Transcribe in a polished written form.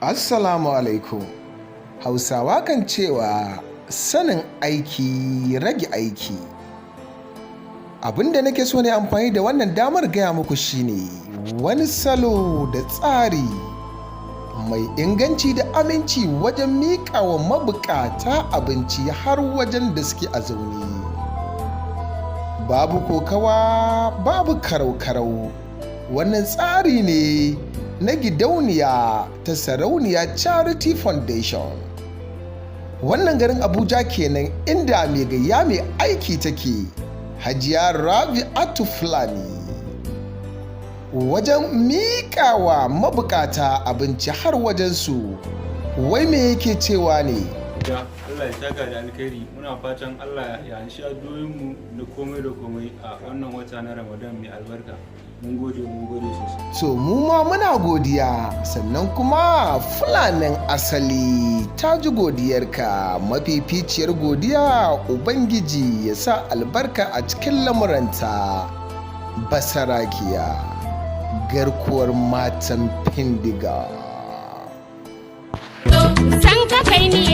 Assalamu alaikum. Hausawa kan cewa sanin aiki rage aiki. Abin da nake so ne amfani da wannan damar gaya muku shine wani salo da tsari mai inganci da aminci wajen miƙa wa mabukata abinci har wajen da suke a zaune. Babu kokawa, babu karau-karau. Wannan tsari ne na gidauniya ta Sarauniya Charity Foundation. Wannan garin Abuja kenan inda mai gayya mai aiki take Hajiya Rabi'atu Fulani. Wajen miƙawa mabukata abinci har wajensu. Wai me yake cewa ne? Allah ya saka da alkhairi. Muna fatan Allah ya anshi addu'o'inmu da komai a wannan wata na Ramadan mai albarka. Mun gode sosai. So mu ma muna godiya, sannan kuma Fulanin asali ta ji godiyarka, mafificiyar godiya. Ubangiji ya sa albarka a cikin lamuranta. Basarakiya, garkuwar matan Findiga. San ka kai ni